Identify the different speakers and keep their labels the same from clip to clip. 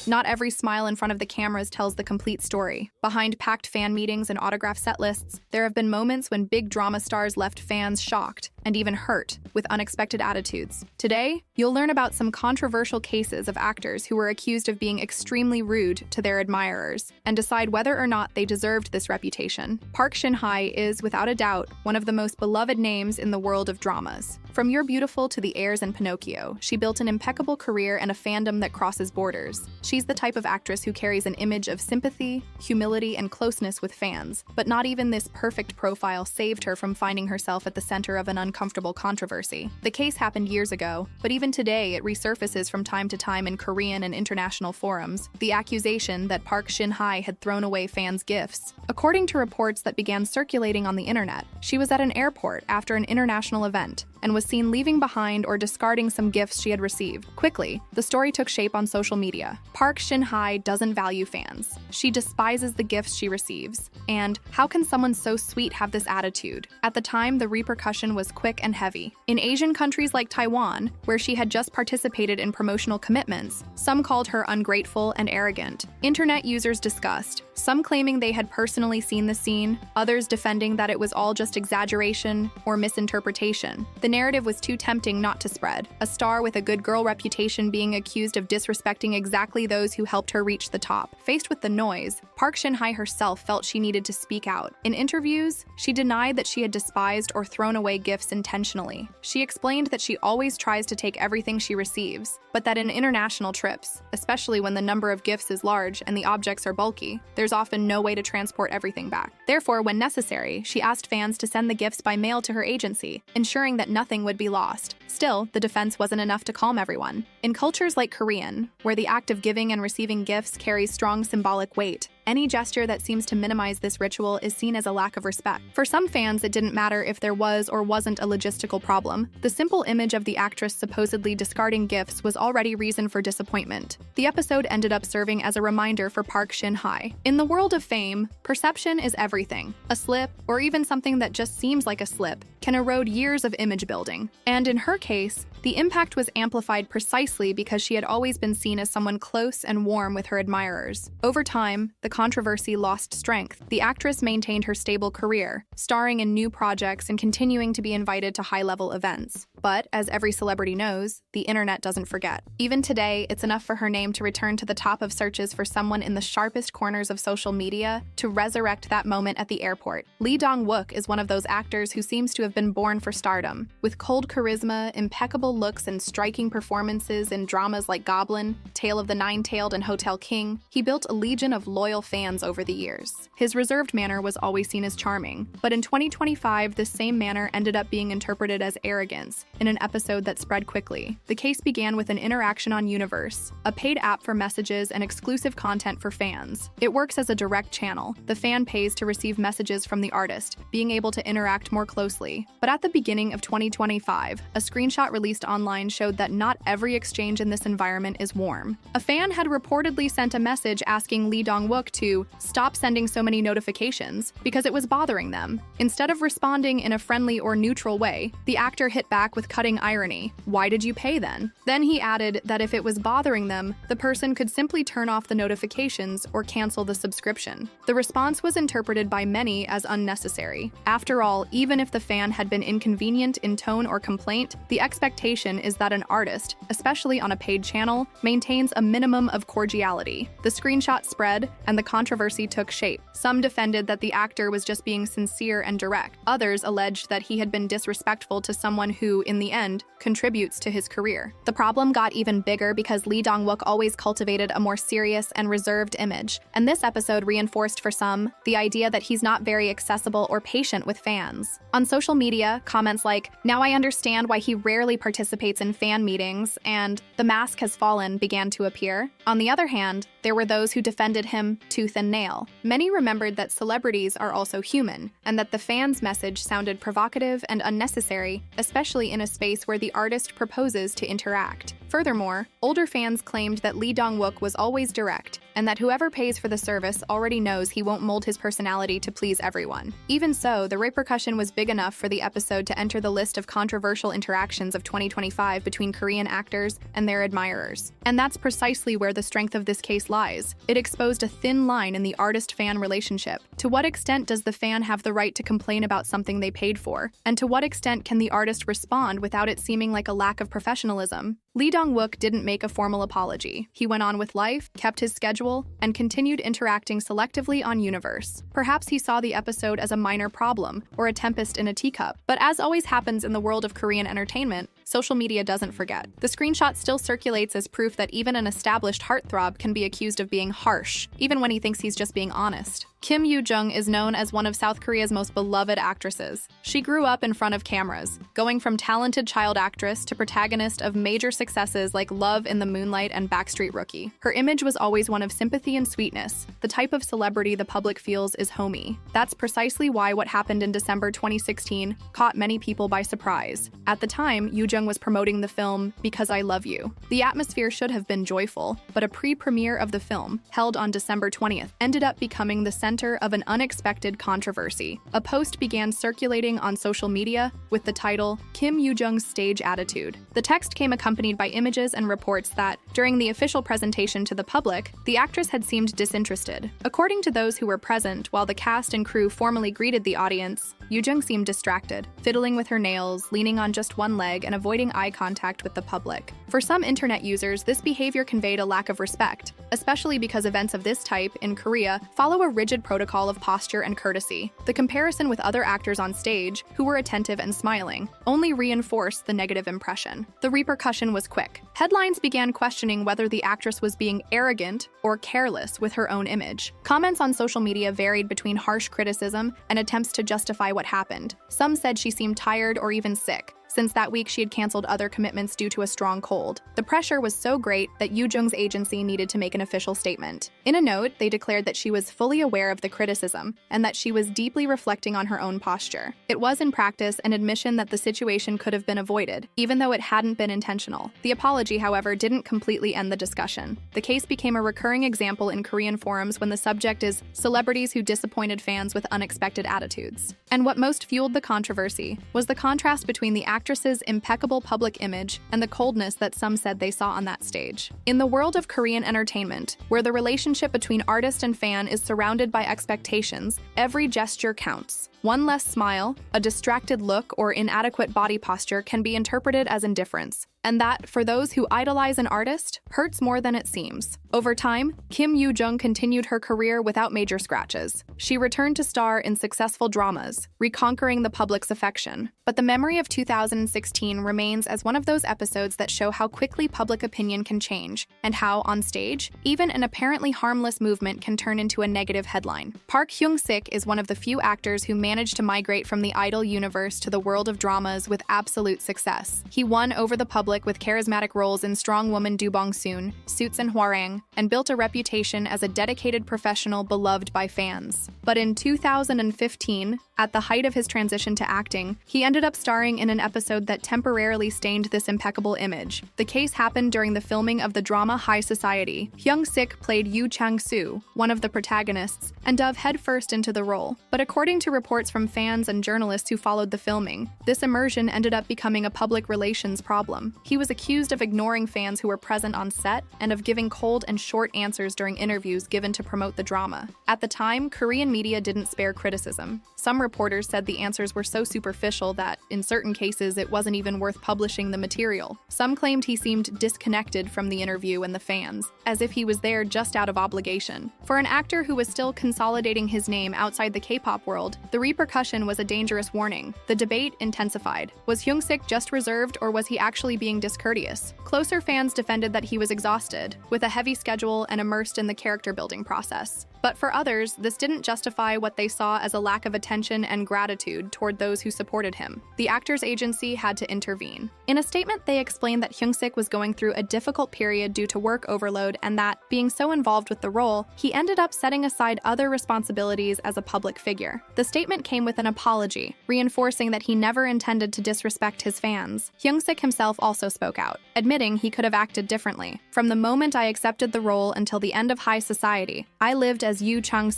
Speaker 1: Not every smile in front of the cameras tells the complete story. Behind packed fan meetings and autograph set lists, there have been moments when big drama stars left fans shocked and even hurt with unexpected attitudes. Today, you'll learn about some controversial cases of actors who were accused of being extremely rude to their admirers and decide whether or not they deserved this reputation. Park Shinhai is, without a doubt, one of the most beloved names in the world of dramas. From You're Beautiful to The Heirs and Pinocchio, she built an impeccable career and a fandom that crosses borders. She's the type of actress who carries an image of sympathy, humility, and closeness with fans, but not even this perfect profile saved her from finding herself at the center of an uncomfortable controversy. The case happened years ago, but even today it resurfaces from time to time in Korean and international forums, the accusation that Park Shin-hye had thrown away fans' gifts. According to reports that began circulating on the internet, she was at an airport after an international event and was seen leaving behind or discarding some gifts she had received. Quickly, the story took shape on social media. Park Shin-hye doesn't value fans. She despises the gifts she receives. And how can someone so sweet have this attitude? At the time, the repercussion was quick and heavy. In Asian countries like Taiwan, where she had just participated in promotional commitments, some called her ungrateful and arrogant. Internet users discussed, some claiming they had personally seen the scene, others defending that it was all just exaggeration or misinterpretation. The narrative was too tempting not to spread, a star with a good girl reputation being accused of disrespecting exactly those who helped her reach the top. Faced with the noise, Park Shin-hye herself felt she needed to speak out. In interviews, she denied that she had despised or thrown away gifts intentionally. She explained that she always tries to take everything she receives, but that in international trips, especially when the number of gifts is large and the objects are bulky, there's often no way to transport everything back. Therefore, when necessary, she asked fans to send the gifts by mail to her agency, ensuring that nothing would be lost. Still, the defense wasn't enough to calm everyone. In cultures like Korean, where the act of giving and receiving gifts carries strong symbolic weight, any gesture that seems to minimize this ritual is seen as a lack of respect. For some fans, it didn't matter if there was or wasn't a logistical problem. The simple image of the actress supposedly discarding gifts was already reason for disappointment. The episode ended up serving as a reminder for Park Shin-hye. In the world of fame, perception is everything. A slip, or even something that just seems like a slip, can erode years of image building. And in her case, the impact was amplified precisely because she had always been seen as someone close and warm with her admirers. Over time, the controversy lost strength. The actress maintained her stable career, starring in new projects and continuing to be invited to high-level events. But, as every celebrity knows, the internet doesn't forget. Even today, it's enough for her name to return to the top of searches for someone in the sharpest corners of social media to resurrect that moment at the airport. Dong Wook is one of those actors who seems to have been born for stardom. With cold charisma, impeccable looks, and striking performances in dramas like Goblin, Tale of the Nine-Tailed, and Hotel King, he built a legion of loyal fans over the years. His reserved manner was always seen as charming, but in 2025, this same manner ended up being interpreted as arrogance in an episode that spread quickly. The case began with an interaction on Universe, a paid app for messages and exclusive content for fans. It works as a direct channel. The fan pays to receive messages from the artist, being able to interact more closely. But at the beginning of 2025, a screenshot released online showed that not every exchange in this environment is warm. A fan had reportedly sent a message asking Dong Wook to stop sending so many notifications because it was bothering them. Instead of responding in a friendly or neutral way, the actor hit back with cutting irony. Why did you pay then? Then he added that if it was bothering them, the person could simply turn off the notifications or cancel the subscription. The response was interpreted by many as unnecessary. After all, even if the fan had been inconvenient in tone or complaint, the expectation is that an artist, especially on a paid channel, maintains a minimum of cordiality. The screenshot spread, and the controversy took shape. Some defended that the actor was just being sincere and direct. Others alleged that he had been disrespectful to someone who, in the end, contributes to his career. The problem got even bigger because Dong Wook always cultivated a more serious and reserved image, and this episode reinforced for some the idea that he's not very accessible or patient with fans. On social media, comments like, "Now I understand why he rarely participates in fan meetings," and "The mask has fallen" began to appear. On the other hand, there were those who defended him tooth and nail. Many remembered that celebrities are also human, and that the fans' message sounded provocative and unnecessary, especially in a space where the artist proposes to interact. Furthermore, older fans claimed that Lee Dong-wook was always direct, and that whoever pays for the service already knows he won't mold his personality to please everyone. Even so, the repercussion was big enough for the episode to enter the list of controversial interactions of 2025 between Korean actors and their admirers. And that's precisely where the strength of this case lies. It exposed a thin line in the artist-fan relationship. To what extent does the fan have the right to complain about something they paid for? And to what extent can the artist respond without it seeming like a lack of professionalism? Lee Dong-wook didn't make a formal apology. He went on with life, kept his schedule, and continued interacting selectively on Universe. Perhaps he saw the episode as a minor problem, or a tempest in a teacup. But as always happens in the world of Korean entertainment, social media doesn't forget. The screenshot still circulates as proof that even an established heartthrob can be accused of being harsh, even when he thinks he's just being honest. Kim Yu Jung is known as one of South Korea's most beloved actresses. She grew up in front of cameras, going from talented child actress to protagonist of major successes like Love in the Moonlight and Backstreet Rookie. Her image was always one of sympathy and sweetness, the type of celebrity the public feels is homey. That's precisely why what happened in December 2016 caught many people by surprise. At the time, Yu Jung was promoting the film Because I Love You. The atmosphere should have been joyful, but a pre-premiere of the film, held on December 20th, ended up becoming the center of an unexpected controversy. A post began circulating on social media with the title, Kim Yu Jung's Stage Attitude. The text came accompanied by images and reports that, during the official presentation to the public, the actress had seemed disinterested. According to those who were present, while the cast and crew formally greeted the audience, Yu Jung seemed distracted, fiddling with her nails, leaning on just one leg, and avoiding eye contact with the public. For some internet users, this behavior conveyed a lack of respect, especially because events of this type, in Korea, follow a rigid protocol of posture and courtesy. The comparison with other actors on stage, who were attentive and smiling, only reinforced the negative impression. The repercussion was quick. Headlines began questioning whether the actress was being arrogant or careless with her own image. Comments on social media varied between harsh criticism and attempts to justify what happened. Some said she seemed tired or even sick, since that week she had canceled other commitments due to a strong cold. The pressure was so great that Yu Jung's agency needed to make an official statement. In a note, they declared that she was fully aware of the criticism and that she was deeply reflecting on her own posture. It was, in practice, an admission that the situation could have been avoided, even though it hadn't been intentional. The apology, however, didn't completely end the discussion. The case became a recurring example in Korean forums when the subject is celebrities who disappointed fans with unexpected attitudes. And what most fueled the controversy was the contrast between the actress's impeccable public image and the coldness that some said they saw on that stage. In the world of Korean entertainment, where the relationship between artist and fan is surrounded by expectations, every gesture counts. One less smile, a distracted look, or inadequate body posture can be interpreted as indifference. And that, for those who idolize an artist, hurts more than it seems. Over time, Kim Yu Jung continued her career without major scratches. She returned to star in successful dramas, reconquering the public's affection. But the memory of 2016 remains as one of those episodes that show how quickly public opinion can change, and how, on stage, even an apparently harmless movement can turn into a negative headline. Hyon Sik is one of the few actors who managed to migrate from the idol universe to the world of dramas with absolute success. He won over the public with charismatic roles in Strong Woman Do Bong Soon, Suits and Hwarang, and built a reputation as a dedicated professional beloved by fans. But in 2015, at the height of his transition to acting, he ended up starring in an episode that temporarily stained this impeccable image. The case happened during the filming of the drama High Society. Hyon Sik played Yoo Chang-soo, one of the protagonists, and dove headfirst into the role. But according to reports from fans and journalists who followed the filming, this immersion ended up becoming a public relations problem. He was accused of ignoring fans who were present on set and of giving cold and short answers during interviews given to promote the drama. At the time, Korean media didn't spare criticism. Some reporters said the answers were so superficial that, in certain cases, it wasn't even worth publishing the material. Some claimed he seemed disconnected from the interview and the fans, as if he was there just out of obligation. For an actor who was still consolidating his name outside the K-pop world, the repercussion was a dangerous warning. The debate intensified. Was Hyon Sik just reserved, or was he actually being discourteous? Closer fans defended that he was exhausted, with a heavy schedule and immersed in the character-building process. But for others, this didn't justify what they saw as a lack of attention and gratitude toward those who supported him. The actor's agency had to intervene. In a statement, they explained that Hyon Sik was going through a difficult period due to work overload and that, being so involved with the role, he ended up setting aside other responsibilities as a public figure. The statement came with an apology, reinforcing that he never intended to disrespect his fans. Hyon Sik himself also spoke out, admitting he could have acted differently. From the moment I accepted the role until the end of High Society, I lived as Yu Jung.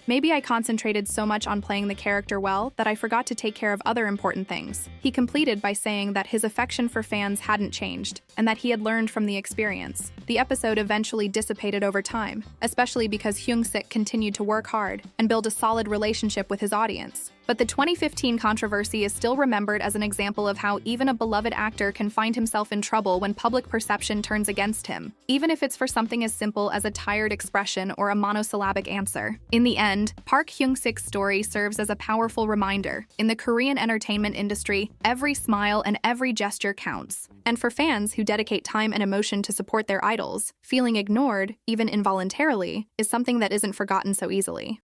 Speaker 1: Maybe I concentrated so much on playing the character well that I forgot to take care of other important things. He completed by saying that his affection for fans hadn't changed, and that he had learned from the experience. The episode eventually dissipated over time, especially because Hyon Sik continued to work hard and build a solid relationship with his audience. But the 2015 controversy is still remembered as an example of how even a beloved actor can find himself in trouble when public perception turns against him, even if it's for something as simple as a tired expression or a monosyllabic answer. In the end, Park Hyung-sik's story serves as a powerful reminder. In the Korean entertainment industry, every smile and every gesture counts. And for fans who dedicate time and emotion to support their idols, feeling ignored, even involuntarily, is something that isn't forgotten so easily.